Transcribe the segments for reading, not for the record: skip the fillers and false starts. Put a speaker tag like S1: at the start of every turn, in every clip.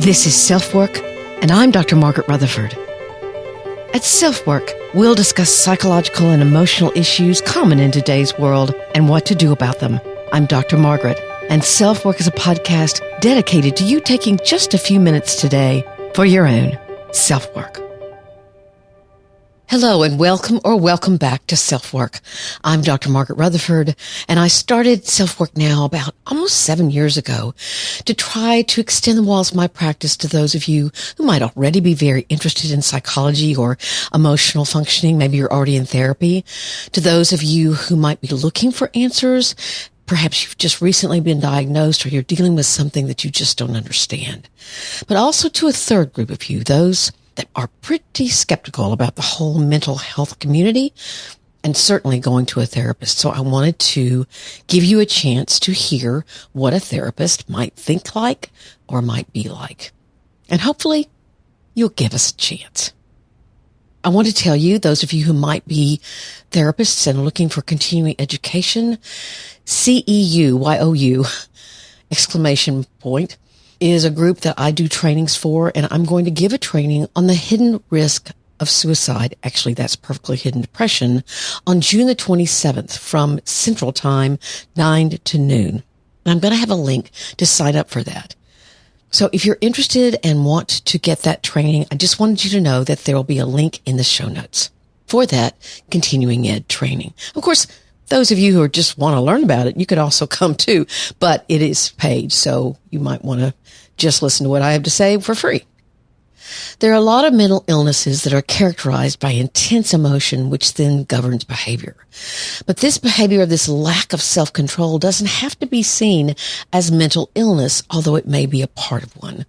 S1: This is SelfWork, and I'm Dr. Margaret Rutherford. At SelfWork, we'll discuss psychological and emotional issues common in today's world and what to do about them. I'm Dr. Margaret, and SelfWork is a podcast dedicated to you taking just a few minutes today for your own self-work. Hello and welcome back to SelfWork. I'm Dr. Margaret Rutherford, and I started SelfWork now about almost 7 years ago to try to extend the walls of my practice to those of you who might already be very interested in psychology or emotional functioning. Maybe you're already in therapy. To those of you who might be looking for answers. Perhaps you've just recently been diagnosed or you're dealing with something that you just don't understand. But also to a third group of you, those that are pretty skeptical about the whole mental health community and certainly going to a therapist. So I wanted to give you a chance to hear what a therapist might think like or might be like. And hopefully you'll give us a chance. I want to tell you, those of you who might be therapists and looking for continuing education, CEUYOU, ! Is a group that I do trainings for, and I'm going to give a training on the hidden risk of suicide. Actually, that's perfectly hidden depression on June the 27th from Central Time, 9 to noon. And I'm going to have a link to sign up for that. So if you're interested and want to get that training, I just wanted you to know that there will be a link in the show notes for that continuing ed training. Of course, those of you who just want to learn about it, you could also come too, but it is paid, so you might want to just listen to what I have to say for free. There are a lot of mental illnesses that are characterized by intense emotion, which then governs behavior. But this behavior, this lack of self-control, doesn't have to be seen as mental illness, although it may be a part of one.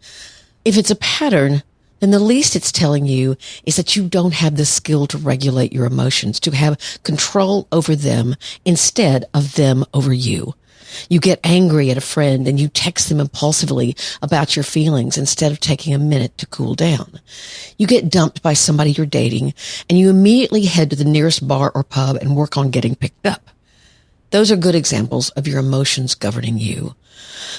S1: If it's a pattern, then the least it's telling you is that you don't have the skill to regulate your emotions, to have control over them instead of them over you. You get angry at a friend and you text them impulsively about your feelings instead of taking a minute to cool down. You get dumped by somebody you're dating and you immediately head to the nearest bar or pub and work on getting picked up. Those are good examples of your emotions governing you.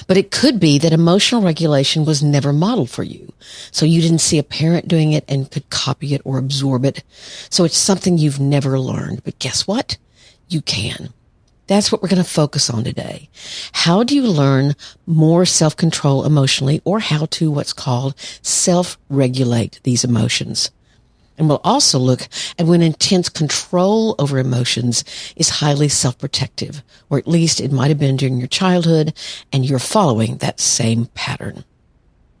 S1: But it could be that emotional regulation was never modeled for you. So you didn't see a parent doing it and could copy it or absorb it. So it's something you've never learned. But guess what? You can. That's what we're going to focus on today. How do you learn more self-control emotionally, or how to what's called self-regulate these emotions? And we'll also look at when intense control over emotions is highly self-protective, or at least it might have been during your childhood, and you're following that same pattern.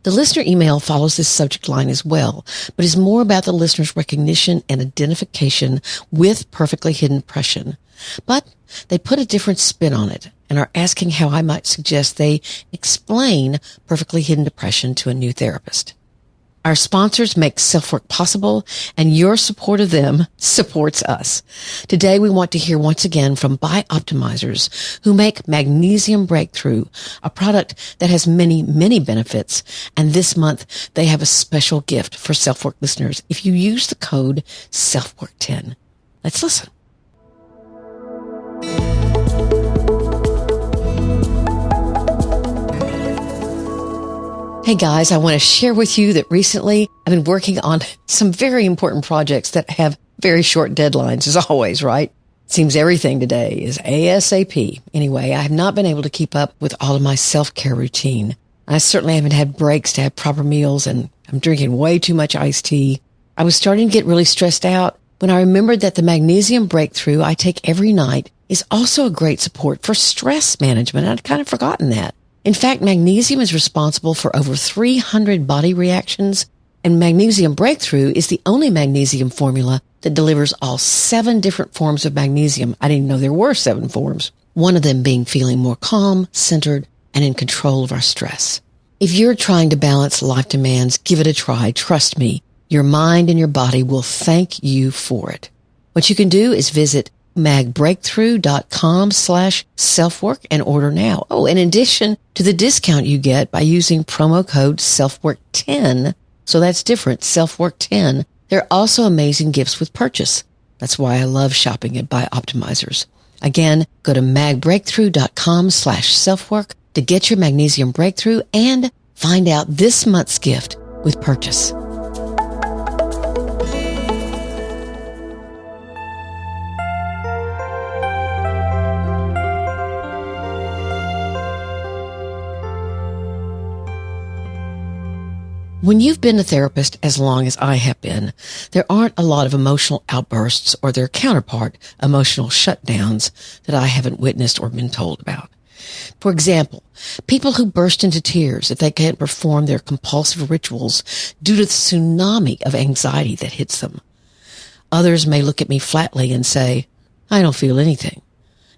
S1: The listener email follows this subject line as well, but is more about the listener's recognition and identification with perfectly hidden depression. But they put a different spin on it and are asking how I might suggest they explain perfectly hidden depression to a new therapist. Our sponsors make SelfWork possible, and your support of them supports us. Today, we want to hear once again from Bioptimizers, who make Magnesium Breakthrough, a product that has many, many benefits. And this month, they have a special gift for SelfWork listeners if you use the code SelfWork10. Let's listen. Hey guys, I want to share with you that recently I've been working on some very important projects that have very short deadlines, as always, right? Seems everything today is ASAP. Anyway, I have not been able to keep up with all of my self-care routine. I certainly haven't had breaks to have proper meals, and I'm drinking way too much iced tea. I was starting to get really stressed out when I remembered that the Magnesium Breakthrough I take every night is also a great support for stress management. I'd kind of forgotten that. In fact, magnesium is responsible for over 300 body reactions, and Magnesium Breakthrough is the only magnesium formula that delivers all 7 different forms of magnesium. I didn't know there were 7 forms, one of them being feeling more calm, centered, and in control of our stress. If you're trying to balance life demands, give it a try. Trust me, your mind and your body will thank you for it. What you can do is visit magbreakthrough.com/selfwork and order now. Oh, in addition to the discount you get by using promo code SelfWork10, so that's different, SelfWork10, there are also amazing gifts with purchase. That's why I love shopping at Bioptimizers. Again, go to magbreakthrough.com/selfwork to get your Magnesium Breakthrough and Find out this month's gift with Purchase. When you've been a therapist as long as I have been, there aren't a lot of emotional outbursts or their counterpart, emotional shutdowns, that I haven't witnessed or been told about. For example, people who burst into tears if they can't perform their compulsive rituals due to the tsunami of anxiety that hits them. Others may look at me flatly and say, "I don't feel anything."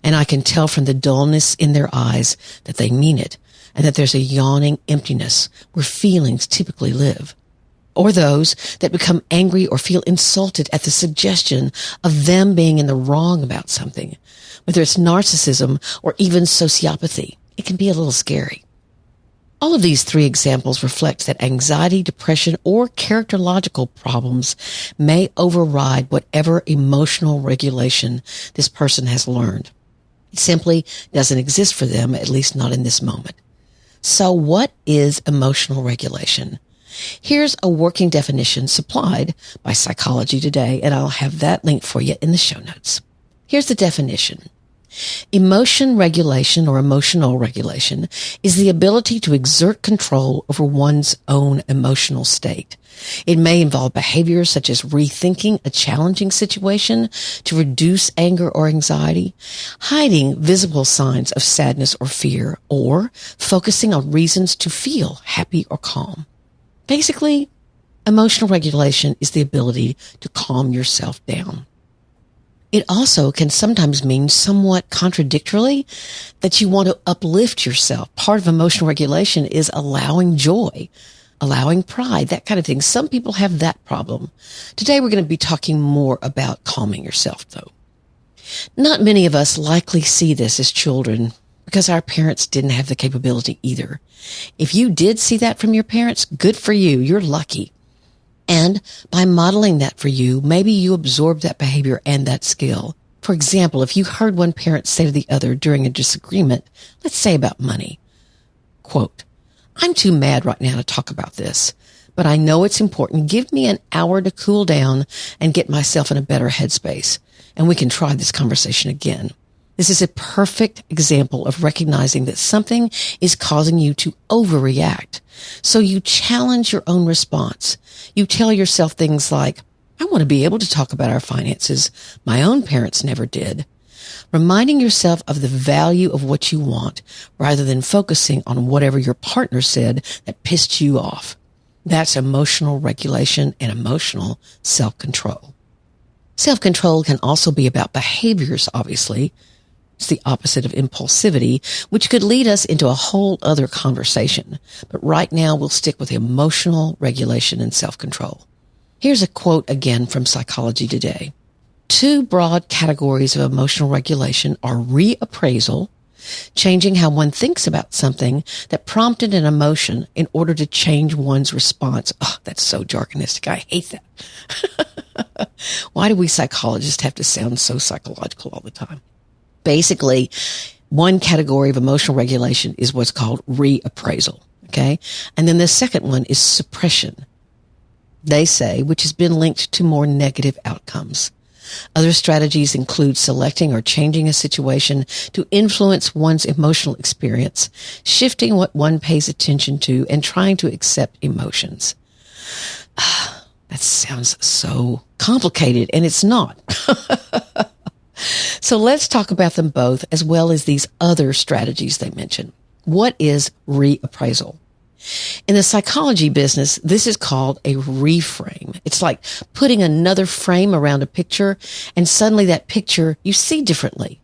S1: And I can tell from the dullness in their eyes that they mean it, and that there's a yawning emptiness where feelings typically live. Or those that become angry or feel insulted at the suggestion of them being in the wrong about something, whether it's narcissism or even sociopathy. It can be a little scary. All of these three examples reflect that anxiety, depression, or characterological problems may override whatever emotional regulation this person has learned. It simply doesn't exist for them, at least not in this moment. So what is emotional regulation? Here's a working definition supplied by Psychology Today, and I'll have that link for you in the show notes. Here's the definition. Emotion regulation or emotional regulation is the ability to exert control over one's own emotional state. It may involve behaviors such as rethinking a challenging situation to reduce anger or anxiety, hiding visible signs of sadness or fear, or focusing on reasons to feel happy or calm. Basically, emotional regulation is the ability to calm yourself down. It also can sometimes mean somewhat contradictorily that you want to uplift yourself. Part of emotional regulation is allowing joy, allowing pride, that kind of thing. Some people have that problem. Today we're going to be talking more about calming yourself, though. Not many of us likely see this as children because our parents didn't have the capability either. If you did see that from your parents, good for you. You're lucky. And by modeling that for you, maybe you absorb that behavior and that skill. For example, if you heard one parent say to the other during a disagreement, let's say about money, quote, "I'm too mad right now to talk about this, but I know it's important. Give me an hour to cool down and get myself in a better headspace, and we can try this conversation again." This is a perfect example of recognizing that something is causing you to overreact. So you challenge your own response. You tell yourself things like, "I want to be able to talk about our finances. My own parents never did." Reminding yourself of the value of what you want rather than focusing on whatever your partner said that pissed you off. That's emotional regulation and emotional self-control. Self-control can also be about behaviors, obviously. It's the opposite of impulsivity, which could lead us into a whole other conversation. But right now, we'll stick with emotional regulation and self-control. Here's a quote again from Psychology Today. Two broad categories of emotional regulation are reappraisal, changing how one thinks about something that prompted an emotion in order to change one's response. Oh, that's so jargonistic. I hate that. Why do we psychologists have to sound so psychological all the time? Basically, one category of emotional regulation is what's called reappraisal, okay? And then the second one is suppression, they say, which has been linked to more negative outcomes. Other strategies include selecting or changing a situation to influence one's emotional experience, shifting what one pays attention to, and trying to accept emotions. That sounds so complicated, and it's not. So let's talk about them both, as well as these other strategies they mention. What is reappraisal? In the psychology business, this is called a reframe. It's like putting another frame around a picture, and suddenly that picture you see differently.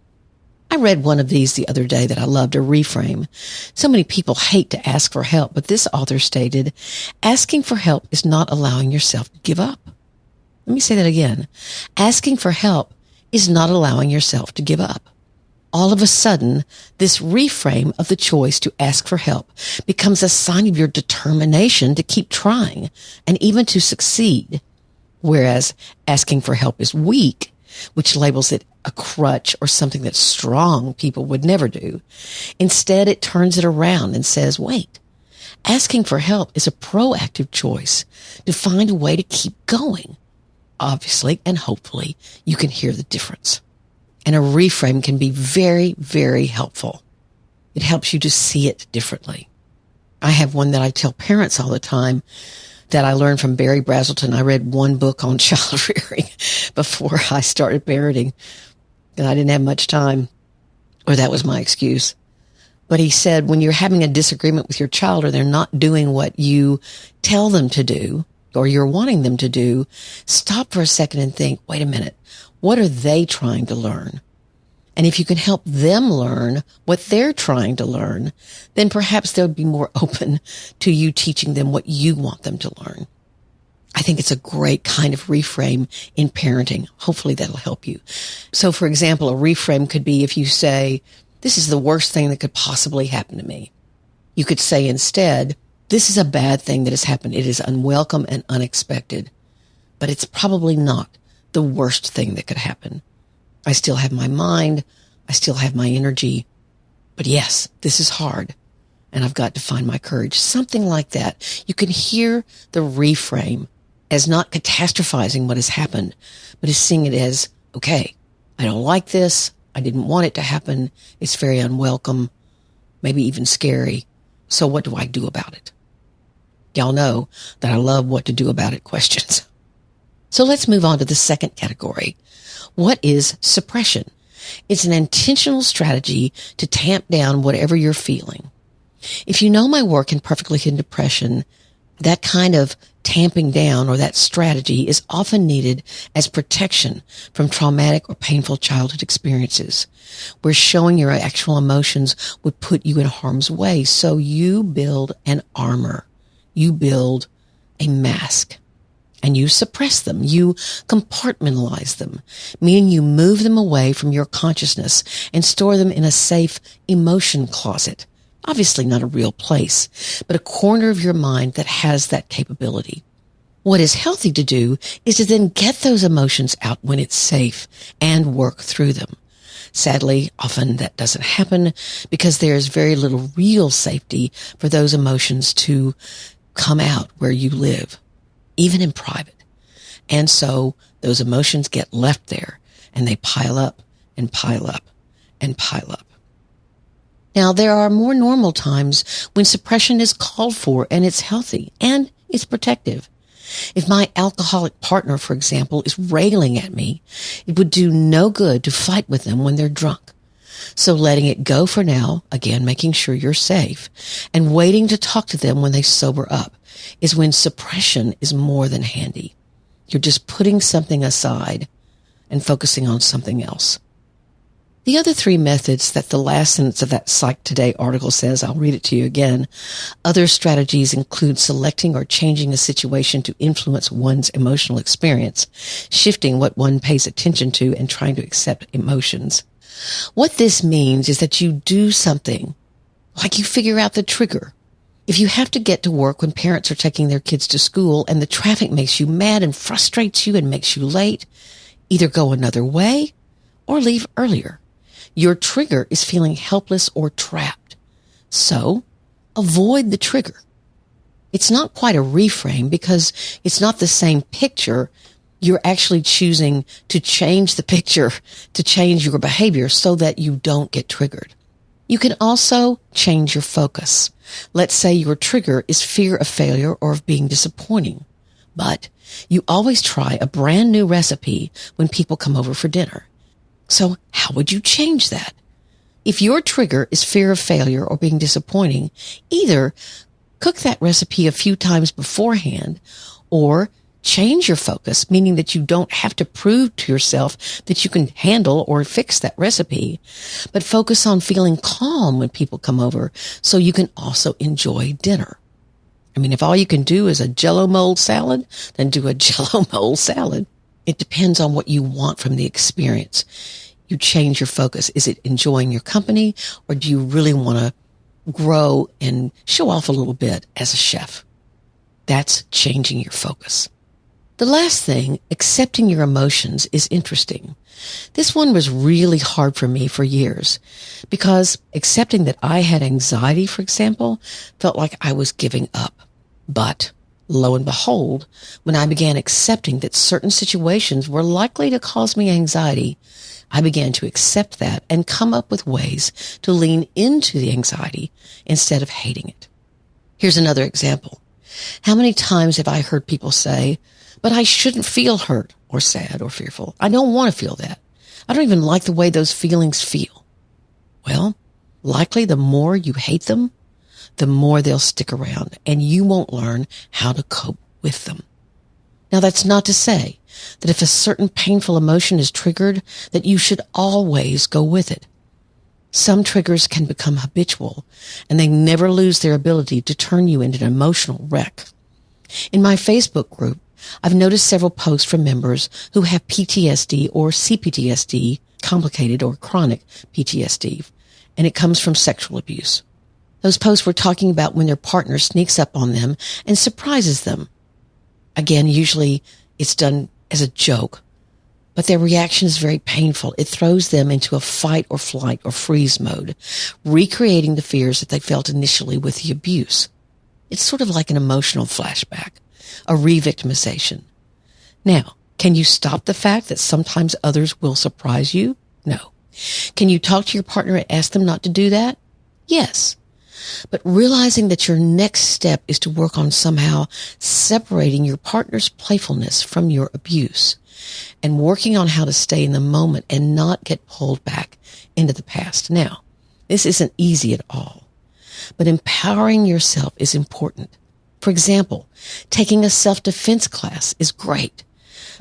S1: I read one of these the other day that I loved, a reframe. So many people hate to ask for help, but this author stated, asking for help is not allowing yourself to give up. Let me say that again. Asking for help is not allowing yourself to give up. All of a sudden, this reframe of the choice to ask for help becomes a sign of your determination to keep trying and even to succeed. Whereas asking for help is weak, which labels it a crutch or something that strong people would never do. Instead, it turns it around and says, wait, Asking for help is a proactive choice to find a way to keep going. Obviously, and hopefully, you can hear the difference. And a reframe can be very, very helpful. It helps you to see it differently. I have one that I tell parents all the time that I learned from Barry Brazelton. I read one book on child rearing before I started parenting, and I didn't have much time, or that was my excuse. But he said, when you're having a disagreement with your child or they're not doing what you tell them to do or you're wanting them to do, stop for a second and think, wait a minute, what are they trying to learn? And if you can help them learn what they're trying to learn, then perhaps they'll be more open to you teaching them what you want them to learn. I think it's a great kind of reframe in parenting. Hopefully that'll help you. So, for example, a reframe could be if you say, this is the worst thing that could possibly happen to me. You could say instead, this is a bad thing that has happened. It is unwelcome and unexpected, but it's probably not the worst thing that could happen. I still have my mind. I still have my energy. But yes, this is hard, and I've got to find my courage. Something like that. You can hear the reframe as not catastrophizing what has happened, but as seeing it as, okay, I don't like this. I didn't want it to happen. It's very unwelcome, maybe even scary. So what do I do about it? Y'all know that I love what to do about it questions. So let's move on to the second category. What is suppression? It's an intentional strategy to tamp down whatever you're feeling. If you know my work in perfectly hidden depression, that kind of tamping down or that strategy is often needed as protection from traumatic or painful childhood experiences, where showing your actual emotions would put you in harm's way. So you build an armor. You build a mask. And you suppress them. You compartmentalize them, meaning you move them away from your consciousness and store them in a safe emotion closet. Obviously not a real place, but a corner of your mind that has that capability. What is healthy to do is to then get those emotions out when it's safe and work through them. Sadly, often that doesn't happen because there is very little real safety for those emotions to come out where you live, even in private. And so those emotions get left there and they pile up and pile up and pile up. Now, there are more normal times when suppression is called for and it's healthy and it's protective. If my alcoholic partner, for example, is railing at me, it would do no good to fight with them when they're drunk. So letting it go for now, again, making sure you're safe, and waiting to talk to them when they sober up is when suppression is more than handy. You're just putting something aside and focusing on something else. The other three methods that the last sentence of that Psych Today article says, I'll read it to you again. Other strategies include selecting or changing a situation to influence one's emotional experience, shifting what one pays attention to, and trying to accept emotions. What this means is that you do something, like you figure out the trigger. If you have to get to work when parents are taking their kids to school and the traffic makes you mad and frustrates you and makes you late, either go another way or leave earlier. Your trigger is feeling helpless or trapped. So avoid the trigger. It's not quite a reframe because it's not the same picture. You're actually choosing to change the picture, to change your behavior so that you don't get triggered. You can also change your focus. Let's say your trigger is fear of failure or of being disappointing, but you always try a brand new recipe when people come over for dinner. So how would you change that? If your trigger is fear of failure or being disappointing, either cook that recipe a few times beforehand or change your focus, meaning that you don't have to prove to yourself that you can handle or fix that recipe, but focus on feeling calm when people come over so you can also enjoy dinner. I mean, if all you can do is a Jell-O mold salad, then do a Jell-O mold salad. It depends on what you want from the experience. You change your focus. Is it enjoying your company, or do you really want to grow and show off a little bit as a chef? That's changing your focus. The last thing, accepting your emotions, is interesting. This one was really hard for me for years because accepting that I had anxiety, for example, felt like I was giving up. But lo and behold, when I began accepting that certain situations were likely to cause me anxiety, I began to accept that and come up with ways to lean into the anxiety instead of hating it. Here's another example. How many times have I heard people say, "But I shouldn't feel hurt or sad or fearful. I don't want to feel that. I don't even like the way those feelings feel." Well, likely the more you hate them, the more they'll stick around and you won't learn how to cope with them. Now, that's not to say that if a certain painful emotion is triggered, that you should always go with it. Some triggers can become habitual and they never lose their ability to turn you into an emotional wreck. In my Facebook group, I've noticed several posts from members who have PTSD or CPTSD, complicated or chronic PTSD, and it comes from sexual abuse. Those posts were talking about when their partner sneaks up on them and surprises them. Again, usually it's done as a joke, but their reaction is very painful. It throws them into a fight or flight or freeze mode, recreating the fears that they felt initially with the abuse. It's sort of like an emotional flashback, a re-victimization. Now, can you stop the fact that sometimes others will surprise you? No. Can you talk to your partner and ask them not to do that? Yes. But realizing that your next step is to work on somehow separating your partner's playfulness from your abuse and working on how to stay in the moment and not get pulled back into the past. Now, this isn't easy at all, but empowering yourself is important. For example, taking a self-defense class is great.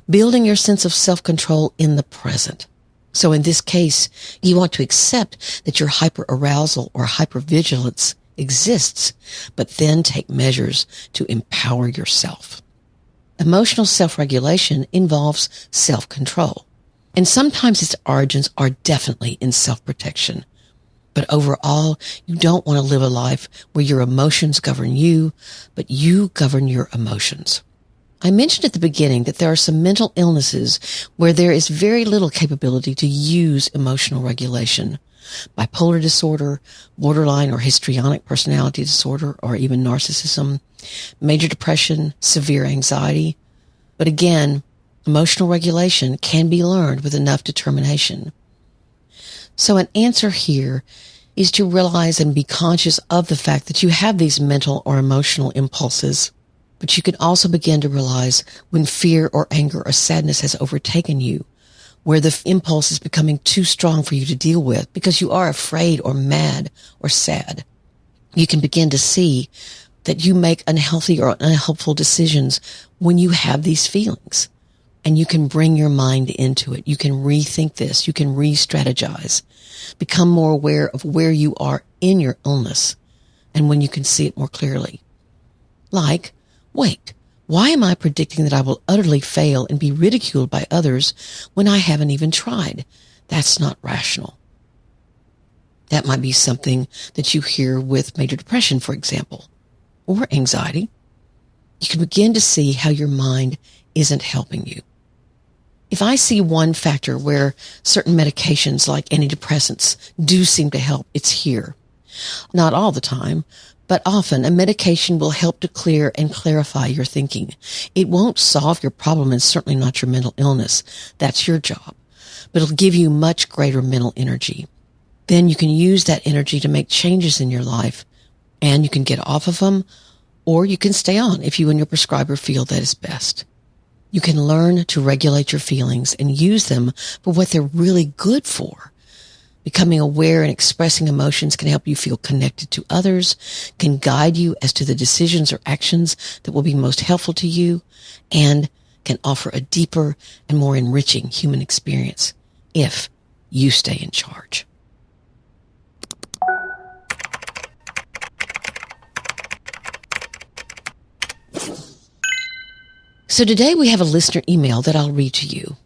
S1: Building your sense of self-control in the present. So in this case, you want to accept that your hyperarousal or hypervigilance exists, but then take measures to empower yourself. Emotional self-regulation involves self-control, and sometimes its origins are definitely in self-protection. But overall, you don't want to live a life where your emotions govern you, but you govern your emotions. I mentioned at the beginning that there are some mental illnesses where there is very little capability to use emotional regulation. Bipolar disorder, borderline or histrionic personality disorder, or even narcissism, major depression, severe anxiety. But again, emotional regulation can be learned with enough determination. So an answer here is to realize and be conscious of the fact that you have these mental or emotional impulses. But you can also begin to realize when fear or anger or sadness has overtaken you, where the impulse is becoming too strong for you to deal with because you are afraid or mad or sad. You can begin to see that you make unhealthy or unhelpful decisions when you have these feelings. And you can bring your mind into it. You can rethink this. You can re-strategize. Become more aware of where you are in your illness and when you can see it more clearly. Like, wait, why am I predicting that I will utterly fail and be ridiculed by others when I haven't even tried? That's not rational. That might be something that you hear with major depression, for example, or anxiety. You can begin to see how your mind isn't helping you. If I see one factor where certain medications like antidepressants do seem to help, it's here. Not all the time, but often a medication will help to clear and clarify your thinking. It won't solve your problem and certainly not your mental illness. That's your job. But it'll give you much greater mental energy. Then you can use that energy to make changes in your life, and you can get off of them, or you can stay on if you and your prescriber feel that is best. You can learn to regulate your feelings and use them for what they're really good for. Becoming aware and expressing emotions can help you feel connected to others, can guide you as to the decisions or actions that will be most helpful to you, and can offer a deeper and more enriching human experience if you stay in charge. So today we have a listener email that I'll read to you.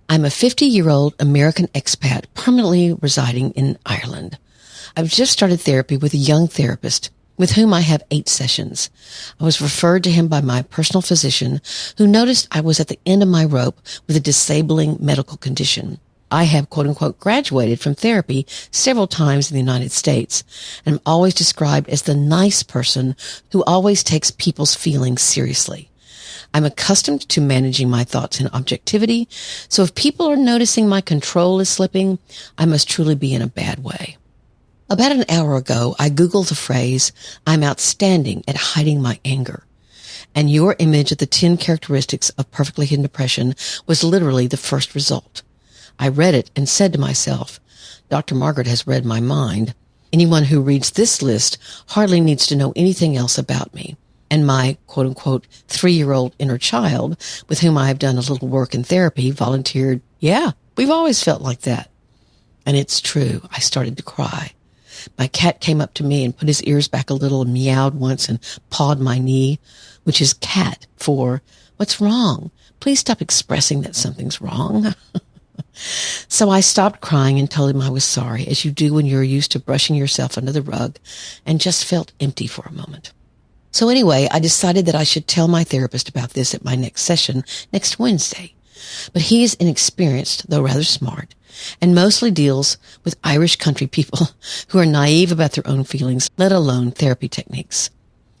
S1: I'm a 50-year-old American expat permanently residing in Ireland. I've just started therapy with a young therapist with whom I have 8 sessions. I was referred to him by my personal physician, who noticed I was at the end of my rope with a disabling medical condition. I have, quote unquote, graduated from therapy several times in the United States, and am always described as the nice person who always takes people's feelings seriously. I'm accustomed to managing my thoughts in objectivity, so if people are noticing my control is slipping, I must truly be in a bad way. About an hour ago, I Googled the phrase, "I'm outstanding at hiding my anger." And your image of the 10 characteristics of perfectly hidden depression was literally the first result. I read it and said to myself, Dr. Margaret has read my mind. Anyone who reads this list hardly needs to know anything else about me. And my, quote unquote, 3-year-old inner child, with whom I have done a little work in therapy, volunteered, "Yeah, we've always felt like that." And it's true. I started to cry. My cat came up to me and put his ears back a little and meowed once and pawed my knee, which is cat for, "What's wrong? Please stop expressing that something's wrong." So I stopped crying and told him I was sorry, as you do when you're used to brushing yourself under the rug, and just felt empty for a moment. So anyway, I decided that I should tell my therapist about this at my next session next Wednesday. But he is inexperienced, though rather smart, and mostly deals with Irish country people who are naive about their own feelings, let alone therapy techniques.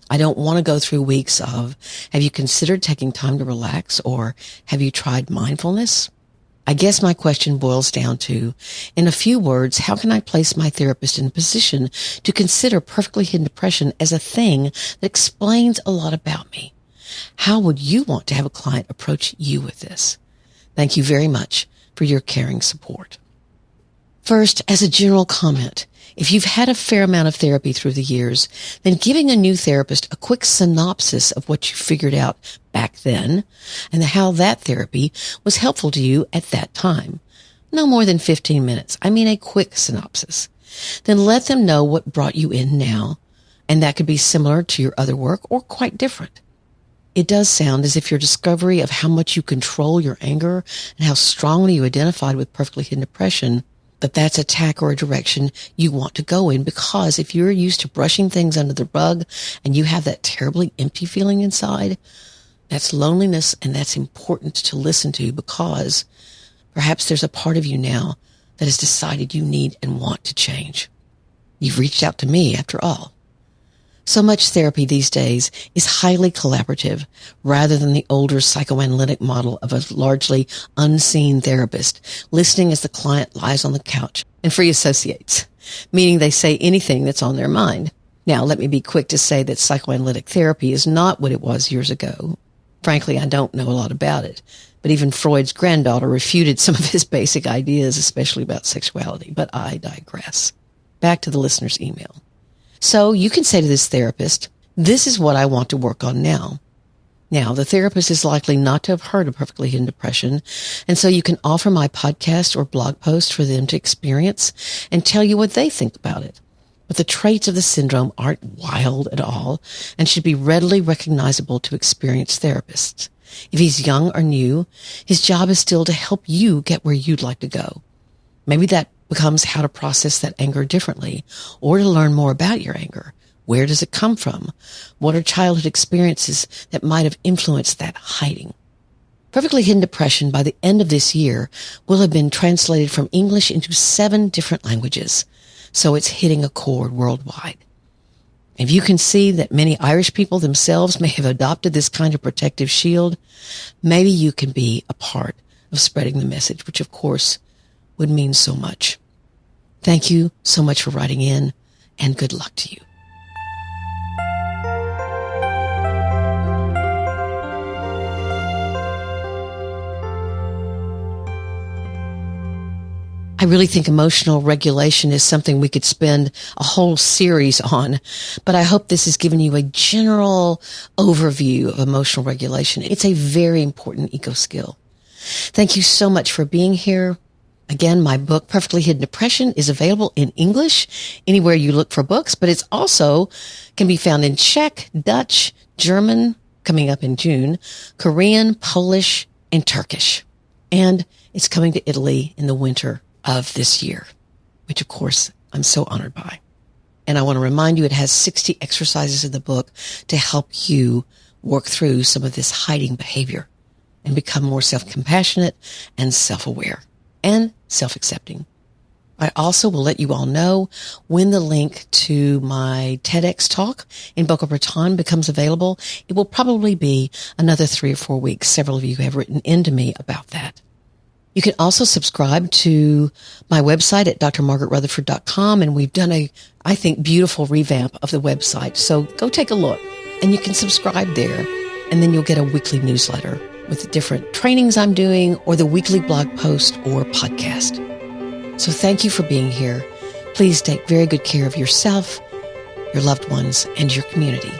S1: I don't want to go through weeks of, "Have you considered taking time to relax?" or "Have you tried mindfulness?" I guess my question boils down to, in a few words, how can I place my therapist in a position to consider perfectly hidden depression as a thing that explains a lot about me? How would you want to have a client approach you with this? Thank you very much for your caring support. First, as a general comment, if you've had a fair amount of therapy through the years, then giving a new therapist a quick synopsis of what you figured out back then and how that therapy was helpful to you at that time. No more than 15 minutes. I mean a quick synopsis. Then let them know what brought you in now, and that could be similar to your other work or quite different. It does sound as if your discovery of how much you control your anger and how strongly you identified with perfectly hidden depression, that's a tack or a direction you want to go in, because if you're used to brushing things under the rug and you have that terribly empty feeling inside, that's loneliness, and that's important to listen to, because perhaps there's a part of you now that has decided you need and want to change. You've reached out to me after all. So much therapy these days is highly collaborative rather than the older psychoanalytic model of a largely unseen therapist listening as the client lies on the couch, and free associates, meaning they say anything that's on their mind. Now, let me be quick to say that psychoanalytic therapy is not what it was years ago. Frankly, I don't know a lot about it, but even Freud's granddaughter refuted some of his basic ideas, especially about sexuality. But I digress. Back to the listener's email. So you can say to this therapist, "This is what I want to work on now." Now, the therapist is likely not to have heard of perfectly hidden depression, and so you can offer my podcast or blog post for them to experience and tell you what they think about it. But the traits of the syndrome aren't wild at all and should be readily recognizable to experienced therapists. If he's young or new, his job is still to help you get where you'd like to go. Maybe that becomes how to process that anger differently, or to learn more about your anger. Where does it come from? What are childhood experiences that might have influenced that hiding? Perfectly Hidden Depression, by the end of this year, will have been translated from English into 7 different languages, so it's hitting a chord worldwide. If you can see that many Irish people themselves may have adopted this kind of protective shield, maybe you can be a part of spreading the message, which of course would mean so much. Thank you so much for writing in, and good luck to you. I really think emotional regulation is something we could spend a whole series on, but I hope this has given you a general overview of emotional regulation. It's a very important eco skill. Thank you so much for being here. Again, my book, Perfectly Hidden Depression, is available in English anywhere you look for books, but it's also can be found in Czech, Dutch, German, coming up in June, Korean, Polish, and Turkish. And it's coming to Italy in the winter of this year, which of course I'm so honored by. And I want to remind you, it has 60 exercises in the book to help you work through some of this hiding behavior and become more self-compassionate and self-aware and self-accepting. I also will let you all know when the link to my TEDx talk in Boca Raton becomes available. It will probably be another 3 or 4 weeks. Several of you have written into me about that. You can also subscribe to my website at drmargaretrutherford.com, and we've done a, I think, beautiful revamp of the website. So go take a look, and you can subscribe there, and then you'll get a weekly newsletter with the different trainings I'm doing or the weekly blog post or podcast. So thank you for being here. Please take very good care of yourself, your loved ones, and your community.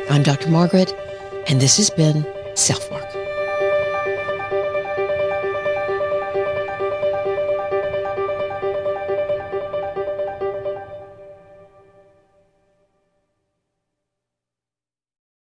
S1: I'm Dr. Margaret, and this has been SelfWork.